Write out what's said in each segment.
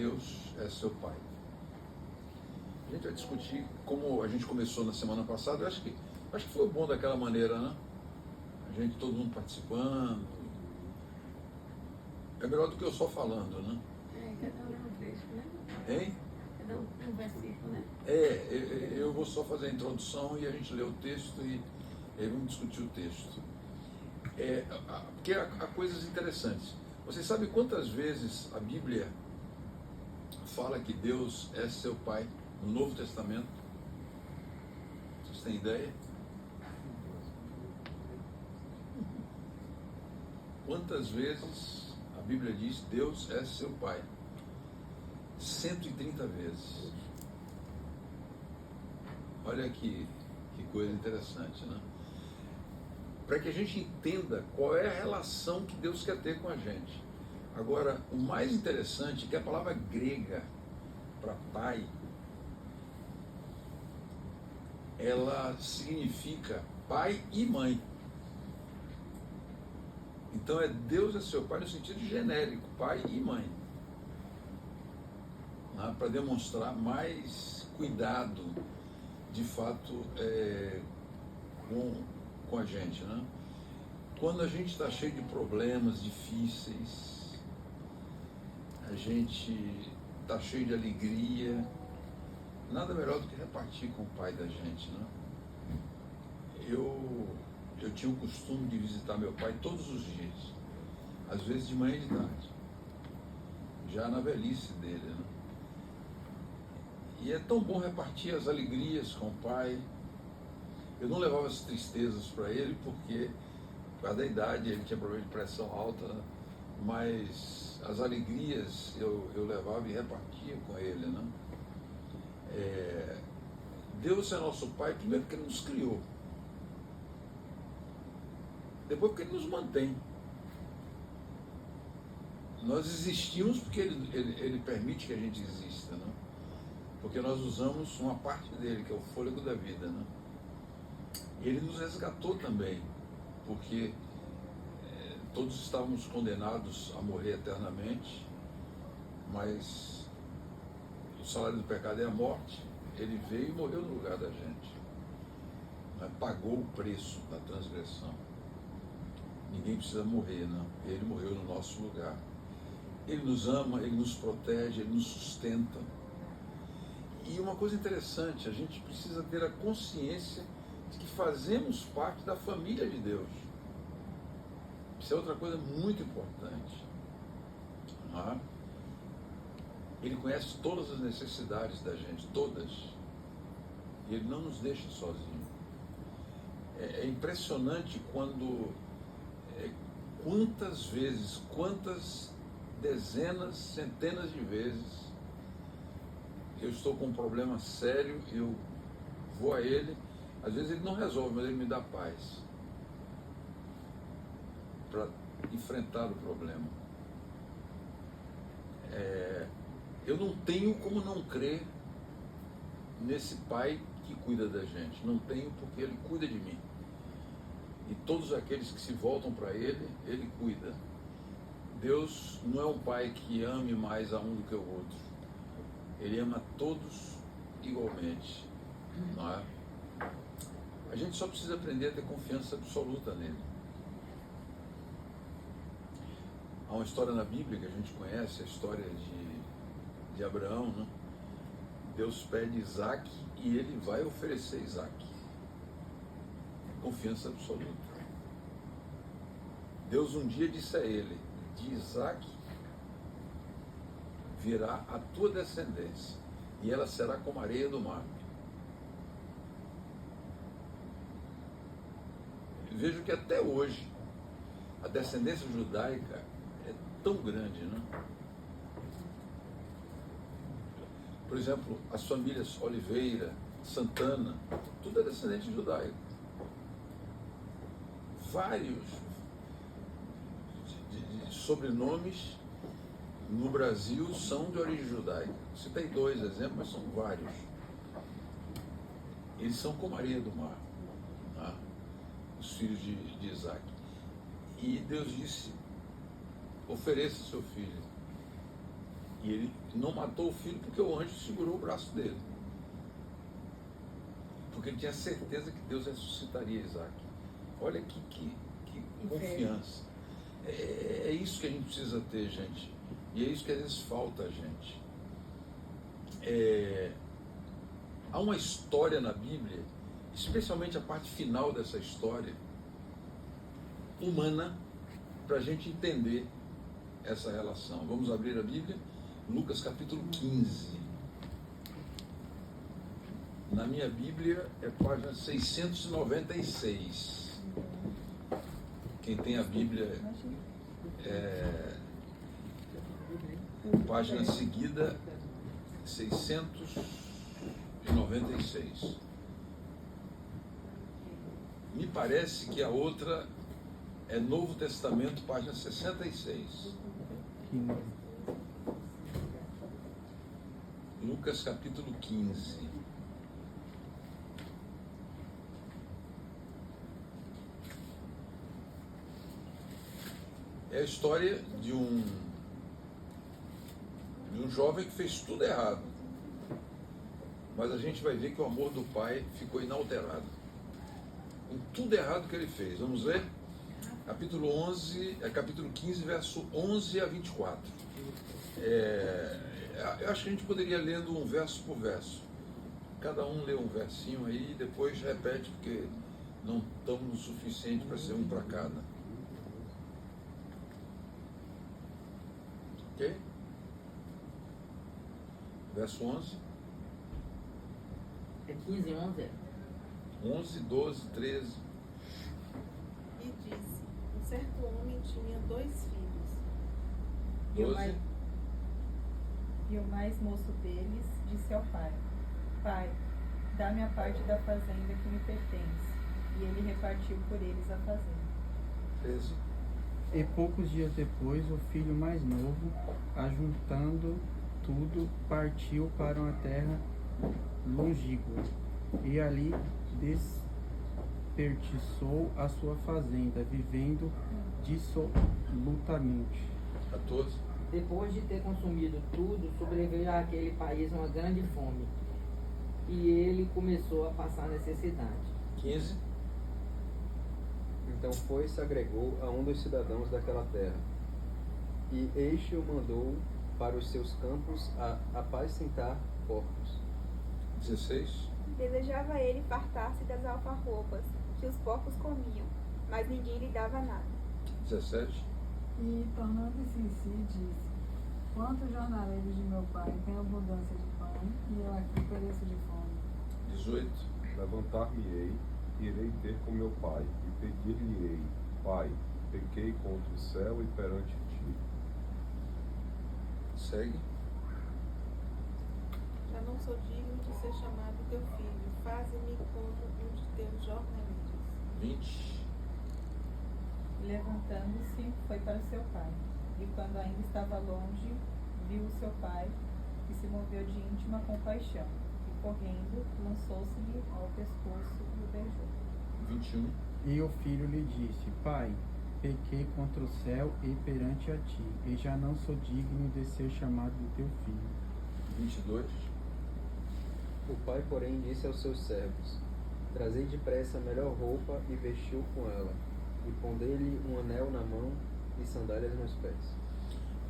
Deus é seu Pai. A gente vai discutir como a gente começou na semana passada. Eu acho que foi bom daquela maneira, né? A gente, todo mundo participando. É melhor do que eu só falando, né? Cada um lê um trecho, né? Hein? Cada um versículo, né? Eu vou só fazer a introdução e a gente lê o texto e aí vamos discutir o texto. Porque há coisas interessantes. Vocês sabem quantas vezes a Bíblia fala que Deus é seu Pai no Novo Testamento? Vocês têm ideia? Quantas vezes a Bíblia diz Deus é seu Pai? 130 vezes. Olha que coisa interessante, né? Para que a gente entenda qual é a relação que Deus quer ter com a gente. Agora, o mais interessante é que a palavra grega para pai, ela significa pai e mãe. Então Deus é seu pai no sentido genérico, pai e mãe. Né? Para demonstrar mais cuidado, de fato, com a gente, né? Quando a gente está cheio de problemas difíceis, a gente está cheio de alegria, nada melhor do que repartir com o pai da gente, né? Eu tinha o costume de visitar meu pai todos os dias, às vezes de manhã e de tarde, já na velhice dele, né? E é tão bom repartir as alegrias com o pai. Eu não levava as tristezas para ele, porque, por causa da idade, ele tinha problema de pressão alta, né? Mas as alegrias eu levava e repartia com ele, né? Deus é nosso Pai, primeiro porque Ele nos criou, depois porque Ele nos mantém. Nós existimos porque Ele permite que a gente exista, né? Porque nós usamos uma parte dele, que é o fôlego da vida, né? Ele nos resgatou também, porque todos estávamos condenados a morrer eternamente, mas o salário do pecado é a morte. Ele veio e morreu no lugar da gente, né? Pagou o preço da transgressão. Ninguém precisa morrer, não. Ele morreu no nosso lugar. Ele nos ama, Ele nos protege, Ele nos sustenta. E uma coisa interessante, a gente precisa ter a consciência de que fazemos parte da família de Deus. Isso é outra coisa muito importante. Ele conhece todas as necessidades da gente, todas. E Ele não nos deixa sozinhos. É impressionante quantas vezes, quantas dezenas, centenas de vezes eu estou com um problema sério, eu vou a Ele. Às vezes Ele não resolve, mas Ele me dá paz para enfrentar o problema. Eu não tenho como não crer nesse Pai que cuida da gente. Não tenho, porque Ele cuida de mim. E todos aqueles que se voltam para Ele, Ele cuida. Deus não é um Pai que ame mais a um do que o outro. Ele ama todos igualmente. Não é? A gente só precisa aprender a ter confiança absoluta nele. Há uma história na Bíblia que a gente conhece, a história de Abraão, né? Deus pede Isaac e ele vai oferecer Isaac. Confiança absoluta. Deus um dia disse a ele: de Isaac virá a tua descendência e ela será como a areia do mar. Vejo que até hoje a descendência judaica é tão grande, né? Por exemplo, as famílias Oliveira, Santana, tudo é descendente judaico. Vários de sobrenomes no Brasil são de origem judaica. Citei 2 exemplos, mas são vários. Eles são como a areia do mar, tá? Os filhos de Isaac. E Deus disse: ofereça seu filho. E ele não matou o filho porque o anjo segurou o braço dele. Porque ele tinha certeza que Deus ressuscitaria Isaac. Olha que confiança. É isso que a gente precisa ter, gente. E é isso que às vezes falta a gente. Há uma história na Bíblia, especialmente a parte final dessa história, humana, para a gente entender essa relação. Vamos abrir a Bíblia? Lucas capítulo 15. Na minha Bíblia é página 696. Quem tem a Bíblia página seguida 696. Me parece que a outra é Novo Testamento, página 66. Lucas capítulo 15. É a história de um jovem que fez tudo errado. Mas a gente vai ver que o amor do pai ficou inalterado. Com tudo errado que ele fez. Vamos ver? Capítulo 15, verso 11 a 24. Eu acho que a gente poderia ir lendo um verso por verso. Cada um lê um versinho aí e depois repete, porque não estamos o suficiente para ser um para cada. Ok? Verso 11. É 15, 11? 11, 12, 13. E disse: um certo homem tinha 2 filhos. 12. E o mais moço deles disse ao pai: Pai, dá-me a parte da fazenda que me pertence. E ele repartiu por eles a fazenda. 13. E poucos dias depois, o filho mais novo, ajuntando tudo, partiu para uma terra longínqua, e ali desperdiçou a sua fazenda, vivendo dissolutamente. 14. Depois de ter consumido tudo, sobreveio àquele país uma grande fome, e ele começou a passar necessidade. 15. Então foi e se agregou a um dos cidadãos daquela terra, e este o mandou para os seus campos a apacentar porcos. 16. Desejava ele fartar-se das alfarrobas que os porcos comiam, mas ninguém lhe dava nada. 17. E, tornando-se em si, disse: quantos jornaleiros de meu pai têm abundância de pão, e eu aqui pereço de fome. 18. Levantar-me-ei, irei ter com meu pai, e pedir-lhe-ei: Pai, pequei contra o céu e perante ti. Segue. Já não sou digno de ser chamado teu filho. Faze-me como um de teus jornaleiros. 20. E levantando-se, foi para o seu pai. E quando ainda estava longe, viu o seu pai e se moveu de íntima compaixão. E correndo, lançou-se-lhe ao pescoço e o beijou. 21. E o filho lhe disse: Pai, pequei contra o céu e perante a ti, e já não sou digno de ser chamado teu filho. 22. O pai, porém, disse aos seus servos: Trazei depressa a melhor roupa e vestiu com ela, e pondei-lhe um anel na mão e sandálias nos pés.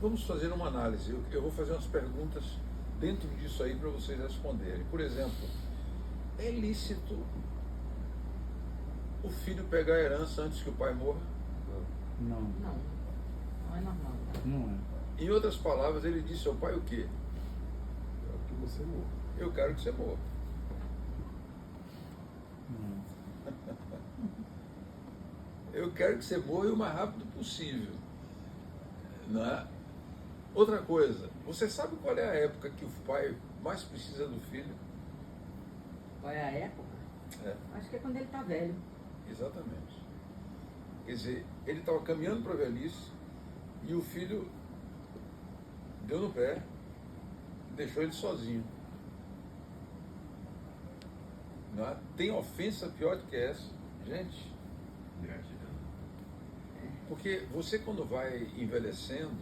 Vamos fazer uma análise. Eu vou fazer umas perguntas dentro disso aí para vocês responderem. Por exemplo, é lícito o filho pegar a herança antes que o pai morra? Não, Não, não é normal. não é. Em outras palavras, ele disse ao pai o quê? É o que você morre. Eu quero que você morra. Não. Eu quero que você morra o mais rápido possível. Não é? Outra coisa, você sabe qual é a época que o pai mais precisa do filho? Qual é a época? É, Acho que é quando ele está velho. exatamente. Quer dizer, ele estava caminhando para a velhice e o filho deu no pé e deixou ele sozinho. Não é? Tem ofensa pior do que essa? Gente, porque você quando vai envelhecendo,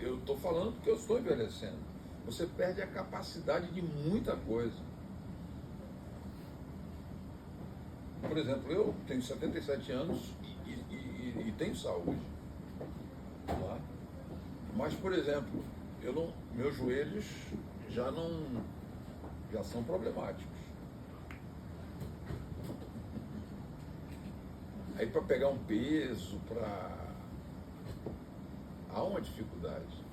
Eu estou falando porque eu estou envelhecendo. Você perde a capacidade de muita coisa. Por exemplo, eu tenho 77 anos e tenho saúde. Tá? Mas, por exemplo, meus joelhos já são problemáticos. Aí para pegar um peso, há uma dificuldade.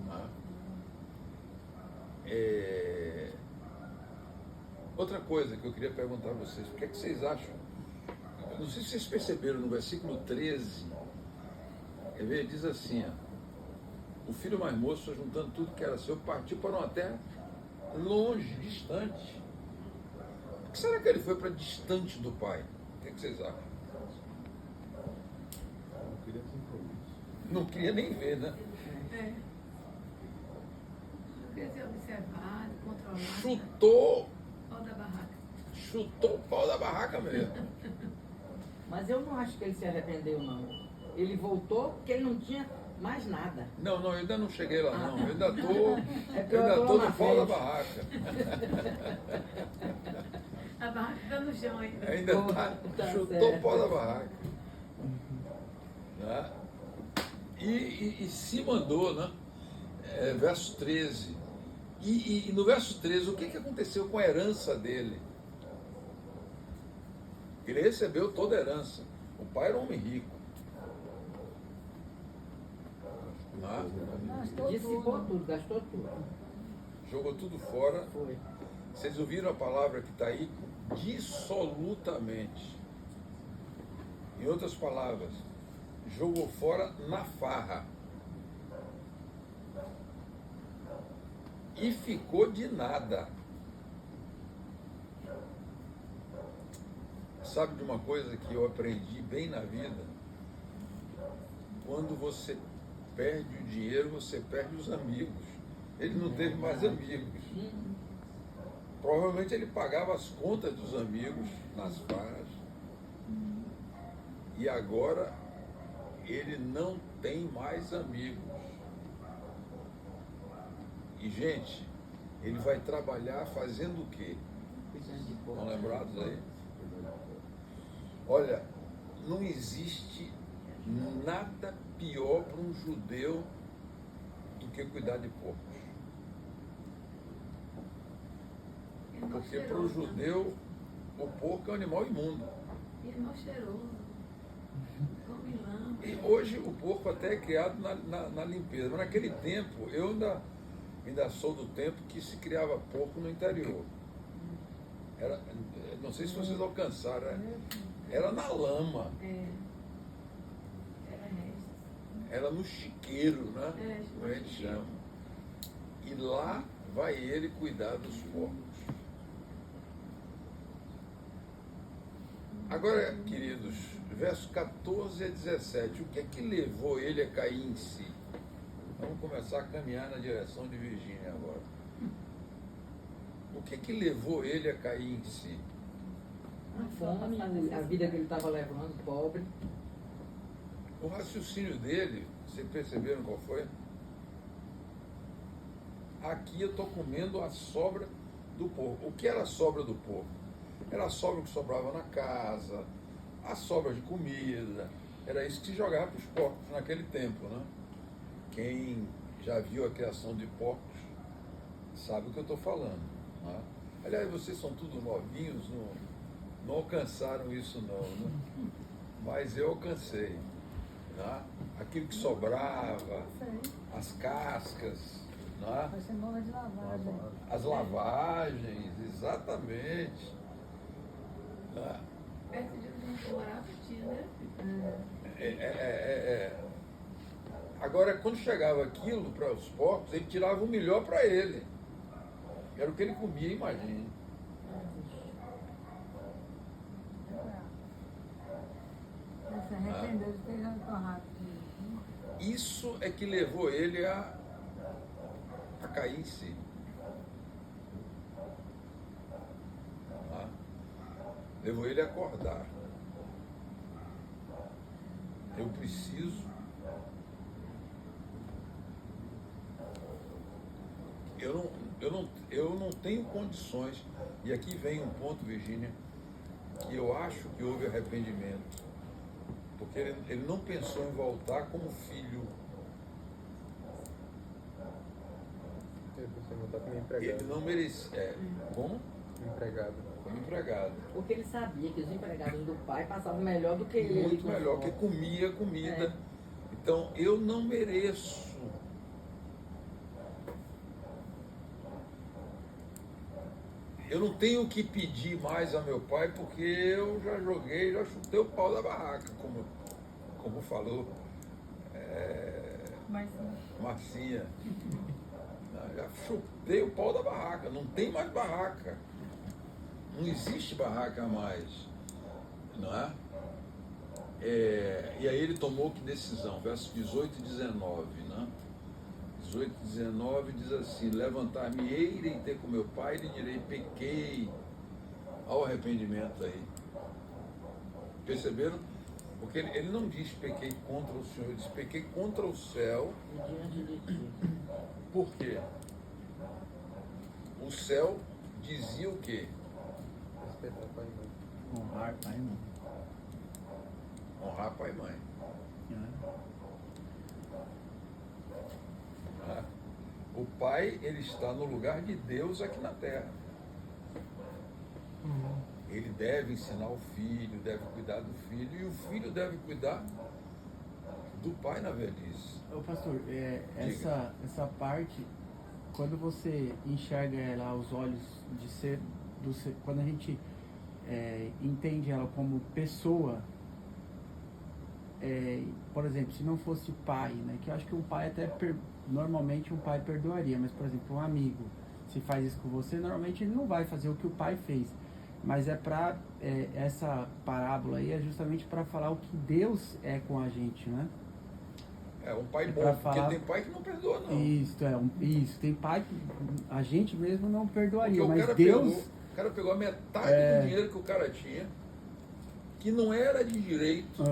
Tá? Outra coisa que eu queria perguntar a vocês, o que é que vocês acham? Não sei se vocês perceberam no versículo 13, diz assim, ó, o filho mais moço, juntando tudo que era seu, partiu para uma terra longe, distante. Por que será que ele foi para distante do pai? O que é que vocês acham? Não queria compromisso. Não queria nem ver, né? Não queria ser observado, controlado. Chutou Pau da barraca. Chutou o pau da barraca mesmo. Mas eu não acho que ele se arrependeu, não. Ele voltou porque ele não tinha mais nada. Não, eu ainda não cheguei lá, não. Eu ainda tô eu tô lá no na pau da frente. barraca. A barraca está no chão ainda. Ainda chutou certo. o pau da barraca. Né? E se mandou, né? Verso 13. E no verso 13, o que aconteceu com a herança dele? Ele recebeu toda a herança. O pai era um homem rico. Dissipou tudo, gastou tudo. Jogou tudo fora. Foi. Vocês ouviram a palavra que está aí? Dissolutamente. Em outras palavras, jogou fora na farra. E ficou de nada. Sabe de uma coisa que eu aprendi bem na vida? Quando você perde o dinheiro, você perde os amigos. Ele não teve mais amigos. Provavelmente ele pagava as contas dos amigos nas farras. E agora ele não tem mais amigos. E, gente, ele vai trabalhar fazendo o quê? Estão lembrados aí? Olha, não existe nada pior para um judeu do que cuidar de porcos. Porque para o judeu, o porco é um animal imundo. E é mal cheiroso. Come lama. E hoje o porco até é criado na limpeza. Mas naquele tempo, eu ainda sou do tempo que se criava porco no interior. Não sei se vocês alcançaram, era na lama. Era resto. Era no chiqueiro, né? Como a gente chama. E lá vai ele cuidar dos porcos. Agora, queridos, versos 14 a 17, o que é que levou ele a cair em si? Vamos começar a caminhar na direção de Virgínia agora. O que é que levou ele a cair em si? A fome, a vida que ele estava levando, pobre. O raciocínio dele, vocês perceberam qual foi? Aqui eu estou comendo a sobra do porco. O que era a sobra do porco? Era a sobra que sobrava na casa, a sobra de comida. Era isso que se jogava para os porcos naquele tempo, né? Quem já viu a criação de porcos sabe o que eu estou falando. Né? Aliás, vocês são tudo novinhos, não alcançaram isso não, né? Mas eu alcancei. Né? Aquilo que sobrava, as cascas, né? Vai ser bola de lavagem. As lavagens, exatamente. Né? Perto de onde a gente morava, tinha, né? Agora, quando chegava aquilo para os porcos, ele tirava o melhor para ele. Era o que ele comia, imagine. Se arrependeu de ter jogado tão rápido. Isso é que levou ele a cair em si. Levou ele a acordar. eu preciso. Eu não tenho condições, e aqui vem um ponto, Virgínia, que eu acho que houve arrependimento, porque ele não pensou em voltar como filho. Ele pensou em voltar como empregado. Ele não merecia. Como? Empregado. Como empregado. Porque ele sabia que os empregados do pai passavam melhor do que ele. Muito melhor, que comia comida. Então, eu não mereço. Eu não tenho que pedir mais a meu pai, porque eu já joguei, já chutei o pau da barraca, como falou Marcinha. Já chutei o pau da barraca, não tem mais barraca. Não existe barraca mais. Não é? E aí ele tomou que decisão? Versos 18 e 19, né? 18 e 19 diz assim: levantar-me-ei, irei ter com meu pai, e lhe direi, pequei. Ao arrependimento aí. Perceberam? Porque ele não diz pequei contra o Senhor, ele diz pequei contra o céu. E diante de ti. Por quê? O céu dizia o quê? Respeitar pai e mãe. Honrar pai e mãe. Honrar pai e mãe. Né? O pai, ele está no lugar de Deus aqui na terra. Ele deve ensinar o filho, deve cuidar do filho, e o filho deve cuidar do pai na velhice. Ô pastor, essa parte, quando você enxerga ela aos olhos de ser, quando a gente entende ela como pessoa, por exemplo, se não fosse pai, né, que eu acho que um pai normalmente um pai perdoaria, mas por exemplo, um amigo, se faz isso com você, normalmente ele não vai fazer o que o pai fez. Mas essa parábola aí é justamente para falar o que Deus é com a gente, né? Um pai bom, pra porque falar... tem pai que não perdoa, não. Isso, tem pai que a gente mesmo não perdoaria, Porque mas Deus... o cara pegou a metade do dinheiro que o cara tinha, que não era de direito.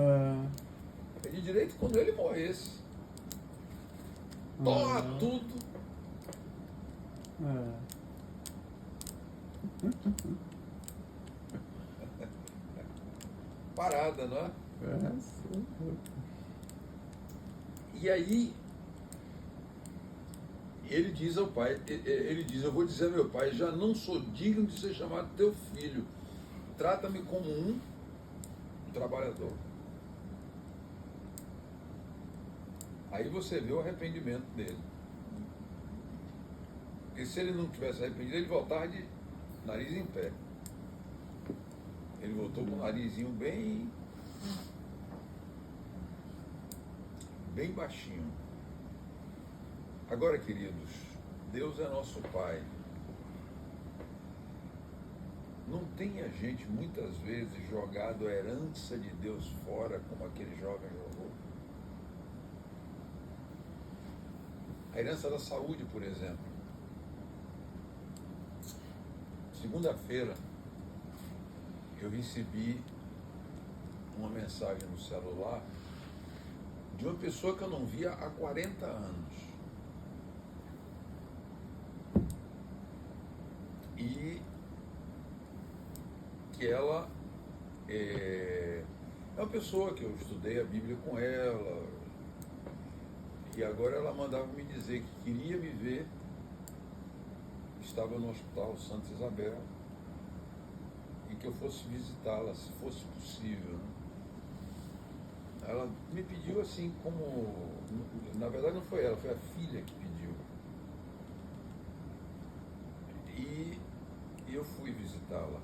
É de direito quando ele morresse. Torra tudo. Parada, não é? E aí ele diz ao pai, eu vou dizer ao meu pai, já não sou digno de ser chamado teu filho, trata-me como um trabalhador. Aí você vê o arrependimento dele. Porque se ele não tivesse arrependido, ele voltava de nariz em pé. Ele voltou com o narizinho bem baixinho. Agora, queridos, Deus é nosso Pai. Não tem a gente, muitas vezes, jogado a herança de Deus fora, como aquele jovem jogou? A herança da saúde, por exemplo. Segunda-feira, eu recebi uma mensagem no celular de uma pessoa que eu não via há 40 anos. E que ela é uma pessoa que eu estudei a Bíblia com ela, e agora ela mandava me dizer que queria me ver, estava no Hospital Santa Isabel, e que eu fosse visitá-la, se fosse possível, né? Ela me pediu assim como... Na verdade não foi ela, foi a filha que pediu. E eu fui visitá-la.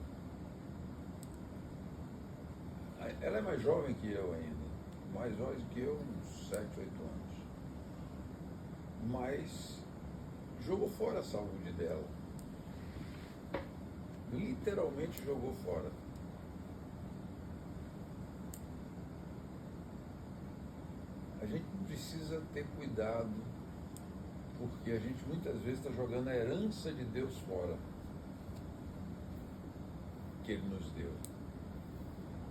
Ela é mais jovem que eu ainda. Mais jovem que eu, uns 7, 8 anos. Mas jogou fora a saúde dela. Literalmente jogou fora. A gente precisa ter cuidado, porque a gente muitas vezes está jogando a herança de Deus fora, que Ele nos deu.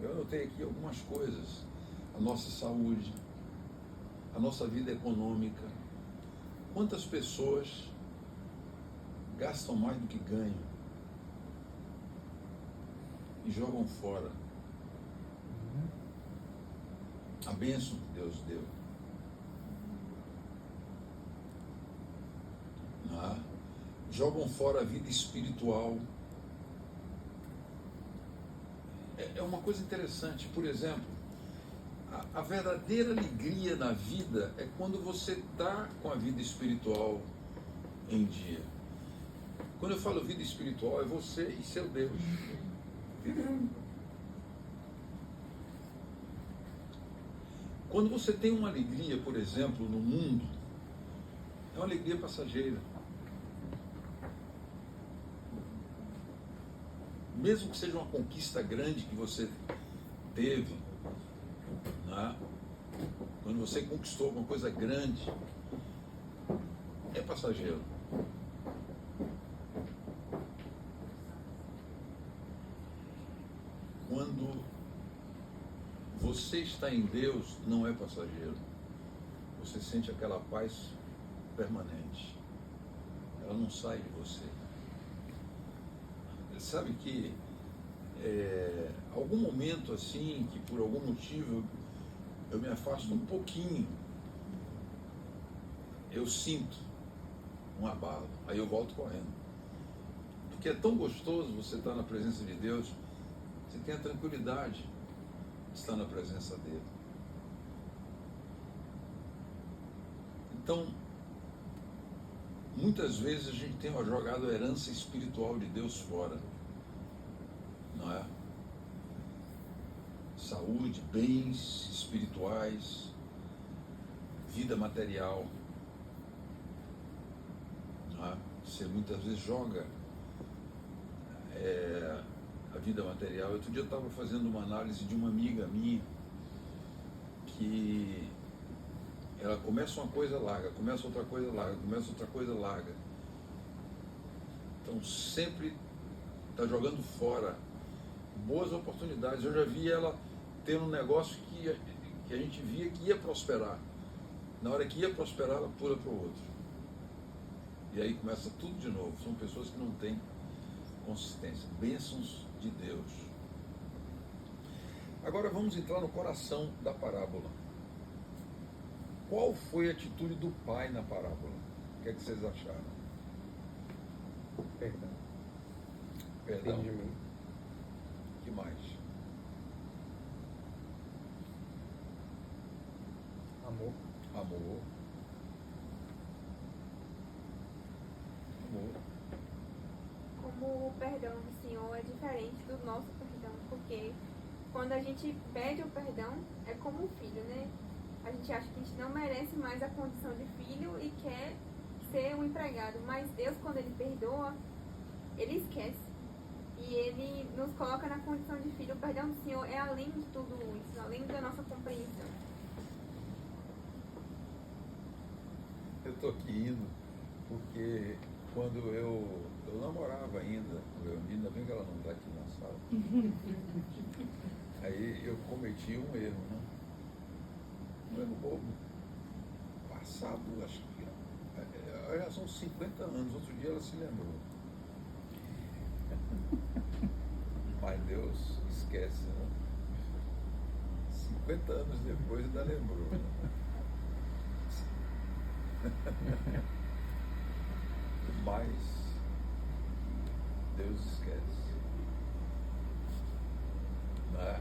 Eu anotei aqui algumas coisas. a nossa saúde, a nossa vida econômica. Quantas pessoas gastam mais do que ganham e jogam fora a bênção que Deus deu? Não é? Jogam fora a vida espiritual. É uma coisa interessante, por exemplo, a verdadeira alegria na vida é quando você está com a vida espiritual em dia. Quando eu falo vida espiritual, é você e seu Deus. Quando você tem uma alegria, por exemplo, no mundo, é uma alegria passageira. Mesmo que seja uma conquista grande que você teve, né? Quando você conquistou alguma coisa grande, é passageiro. Quando você está em Deus, não é passageiro. Você sente aquela paz permanente. Ela não sai de você. Sabe que algum momento assim, que por algum motivo eu me afasto um pouquinho, eu sinto um abalo, aí eu volto correndo. Porque é tão gostoso você estar na presença de Deus, você tem a tranquilidade de estar na presença dele. Então, muitas vezes a gente tem jogado a herança espiritual de Deus fora, não é? Saúde, bens espirituais, vida material, não é? Você muitas vezes joga a vida material. Outro dia eu estava fazendo uma análise de uma amiga minha que ela começa uma coisa larga, começa outra coisa larga, começa outra coisa larga. Então sempre está jogando fora boas oportunidades. Eu já vi ela ter um negócio que a gente via que ia prosperar. Na hora que ia prosperar, ela pula para o outro. E aí começa tudo de novo. São pessoas que não têm consistência. Bênçãos de Deus. Agora vamos entrar no coração da parábola. Qual foi a atitude do pai na parábola? O que é que vocês acharam? Perdão. Perdão. Entendimento. O que mais? Amor. Amor. Amor. Como o perdão do Senhor é diferente do nosso perdão, porque quando a gente pede o perdão, é como um filho, né? A gente acha que a gente não merece mais a condição de filho e quer ser um empregado, mas Deus, quando Ele perdoa, Ele esquece. E Ele nos coloca na condição de filho. O perdão do Senhor é além de tudo isso, além da nossa compreensão. Eu estou aqui indo porque quando eu namorava ainda bem que ela não está aqui na sala, aí eu cometi um erro, né? Um erro bobo. Passado, acho que já são 50 anos, outro dia ela se lembrou. Mas Deus esquece, né? 50 anos depois ainda lembrou. Né? Mas Deus esquece. Né?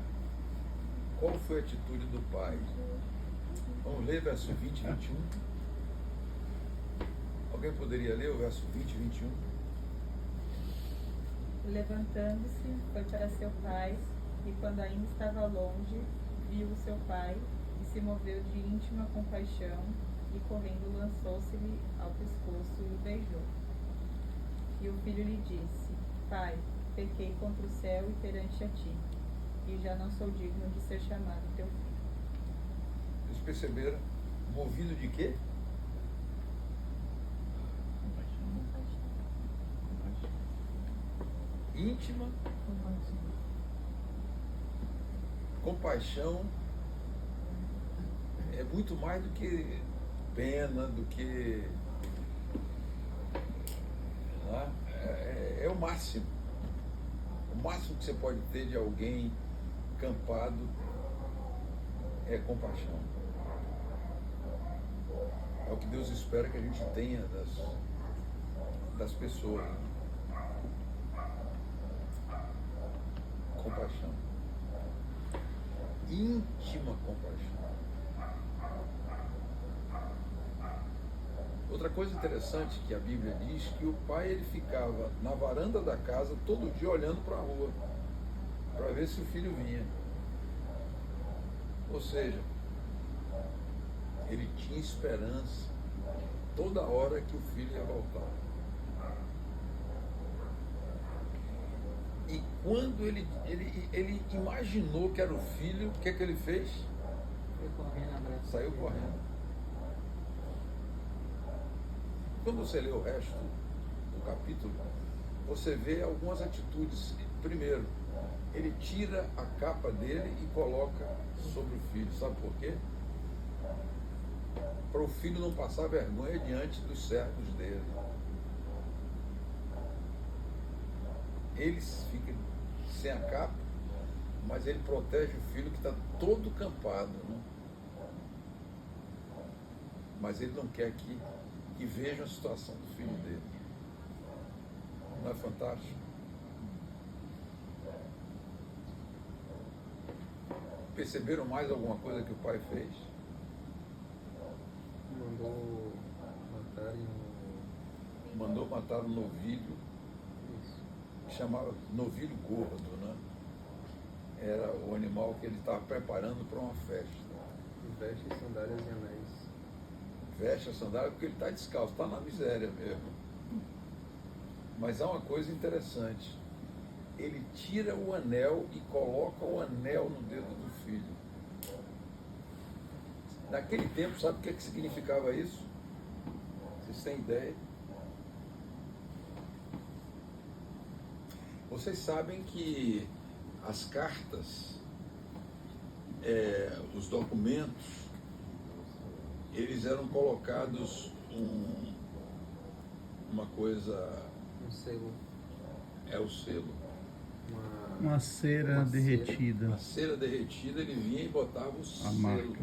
Qual foi a atitude do pai? Vamos ler verso 20 e 21. Alguém poderia ler o verso 20 e 21? Levantando-se, foi para seu pai, e quando ainda estava longe, viu o seu pai, e se moveu de íntima compaixão, e correndo lançou-se-lhe ao pescoço e o beijou. E o filho lhe disse: Pai, pequei contra o céu e perante a ti, e já não sou digno de ser chamado teu filho. Vocês perceberam? Movido de quê? Íntima compaixão é muito mais do que pena, do que... né? É o máximo. O máximo que você pode ter de alguém campado é compaixão. É o que Deus espera que a gente tenha das pessoas. Compaixão. Íntima compaixão. Outra coisa interessante que a Bíblia diz que o pai ele ficava na varanda da casa todo dia olhando para a rua para ver se o filho vinha. Ou seja, ele tinha esperança toda hora que o filho ia voltar. E quando ele imaginou que era o filho, o que é que ele fez? Foi correndo, abraço. Saiu correndo. Quando você lê o resto do capítulo, você vê algumas atitudes. Primeiro, ele tira a capa dele e coloca sobre o filho. Sabe por quê? Para o filho não passar vergonha diante dos servos dele. Ele fica sem a capa, mas ele protege o filho que está todo campado, né? Mas ele não quer que vejam a situação do filho dele. Não é fantástico? Perceberam mais alguma coisa que o pai fez? Mandou matarem Mandou matar um novilho, isso. que chamava novilho gordo, né? Era o animal que ele estava preparando para uma festa. Veste sandálias e anéis. Veste a sandália porque ele está descalço, está na miséria mesmo. Mas há uma coisa interessante. Ele tira o anel e coloca o anel no dedo do filho. Naquele tempo, sabe o que significava isso? Vocês têm ideia? Vocês sabem que as cartas, os documentos, eles eram colocados uma coisa... Um selo. É o selo. Uma cera derretida. Uma cera derretida, ele vinha e botava o selo. Marca.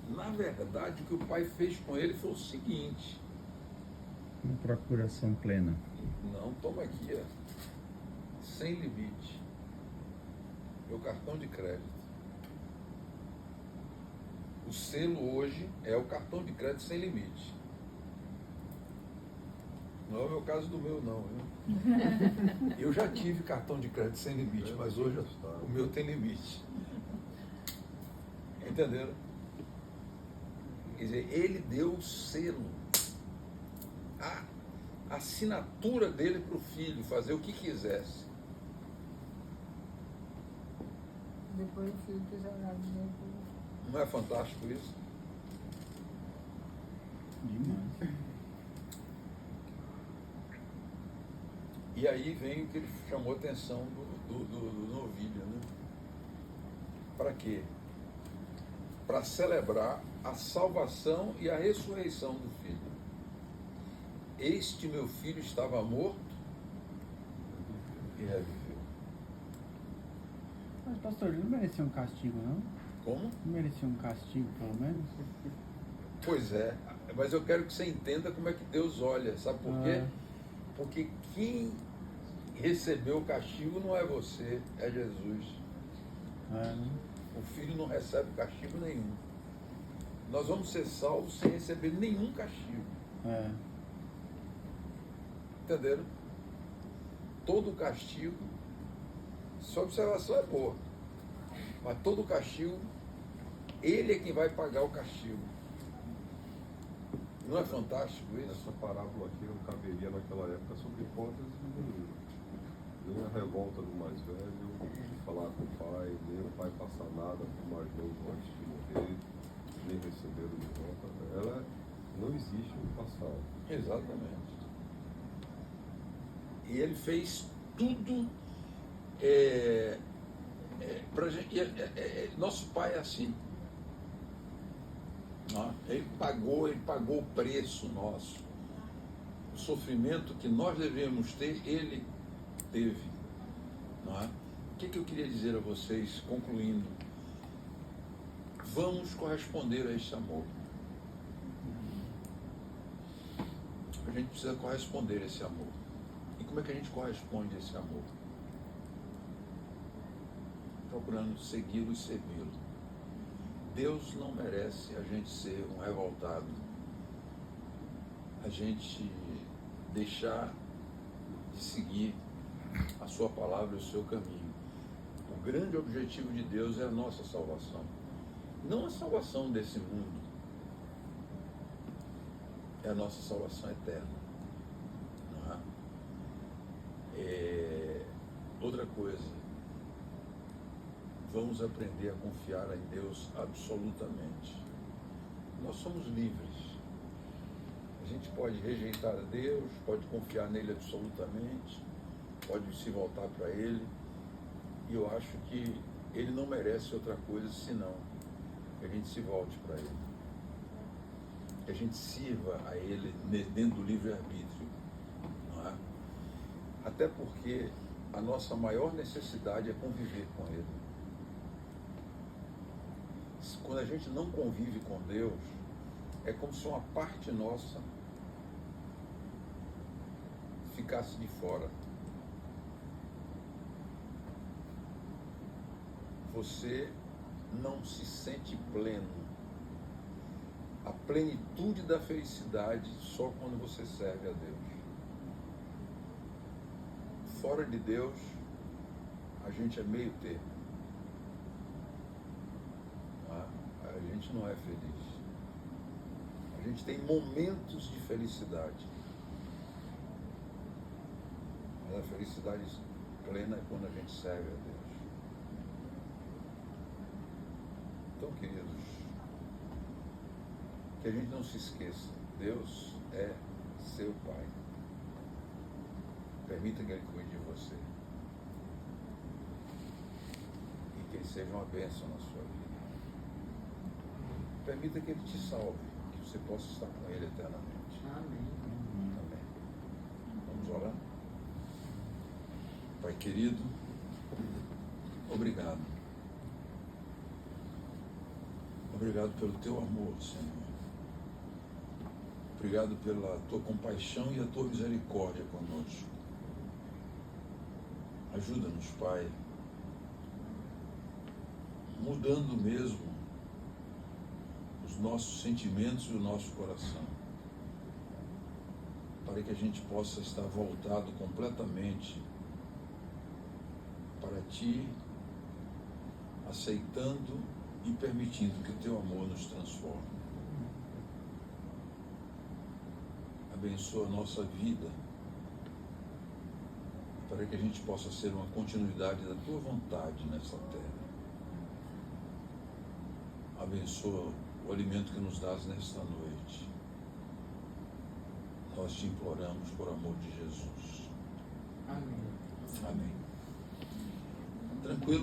Na verdade, o que o pai fez com ele foi o seguinte. Uma procuração plena. Não, toma aqui, ó. Sem limite. Meu cartão de crédito. O selo hoje é o cartão de crédito sem limite. Não é o meu caso do meu, não. Viu? Eu já tive cartão de crédito sem limite, mas hoje o meu tem limite. Entenderam? Quer dizer, ele deu o selo, a assinatura dele para o filho fazer o que quisesse. Depois o filho ter jogado dinheiro. Não é fantástico isso? Demais. E aí vem o que ele chamou a atenção do novilho, né? Para quê? Para celebrar a salvação e a ressurreição do filho. Este meu filho estava morto e reviveu. Mas, pastor, ele não merecia um castigo, não? Como? Não merecia um castigo, pelo menos? Pois é, mas eu quero que você entenda como é que Deus olha, sabe por quê? Porque quem recebeu o castigo não é você, é Jesus. O filho não recebe castigo nenhum. Nós vamos ser salvos sem receber nenhum castigo. Entenderam? Todo castigo, sua observação é boa, mas todo castigo, ele é quem vai pagar o castigo. Não é fantástico isso? Essa parábola aqui não caberia naquela época sobre hipótese nenhuma. Nem a revolta do mais velho, de falar com o pai, nem o pai passar nada para o mais novo antes de morrer, nem receber o de volta. Ela não existe no passado. Exatamente. E ele fez tudo pra gente. Nosso pai é assim. Ele pagou o preço nosso. O sofrimento que nós deveríamos ter, ele teve. Não é? O que eu queria dizer a vocês, concluindo? Vamos corresponder a esse amor. A gente precisa corresponder a esse amor. E como é que a gente corresponde a esse amor? Procurando segui-lo e servi-lo. Deus não merece a gente ser um revoltado, a gente deixar de seguir a sua palavra e o seu caminho. O grande objetivo de Deus é a nossa salvação, não a salvação desse mundo, é a nossa salvação eterna. Não é? Outra coisa, vamos aprender a confiar em Deus absolutamente. Nós somos livres. A gente pode rejeitar a Deus, pode confiar nele absolutamente, pode se voltar para ele. E eu acho que ele não merece outra coisa senão que a gente se volte para ele. Que a gente sirva a ele dentro do livre-arbítrio. Não é? Até porque a nossa maior necessidade é conviver com ele. Quando a gente não convive com Deus, é como se uma parte nossa ficasse de fora. Você não se sente pleno. A plenitude da felicidade só quando você serve a Deus. Fora de Deus, a gente é meio termo. A gente não é feliz. A gente tem momentos de felicidade. Mas a felicidade plena é quando a gente serve a Deus. Então, queridos, que a gente não se esqueça, Deus é seu Pai. Permita que Ele cuide de você. E que Ele seja uma bênção na sua vida. Permita que Ele te salve, que você possa estar com Ele eternamente. Amém. Amém. Vamos orar? Pai querido, obrigado. Obrigado pelo teu amor, Senhor. Obrigado pela tua compaixão e a tua misericórdia conosco. Ajuda-nos, Pai, mudando mesmo os nossos sentimentos e o nosso coração, para que a gente possa estar voltado completamente para Ti, aceitando e permitindo que o Teu amor nos transforme. Abençoa a nossa vida, para que a gente possa ser uma continuidade da Tua vontade nessa terra. Abençoa o alimento que nos dás nesta noite. Nós te imploramos por amor de Jesus. Amém. Amém. Tranquilo?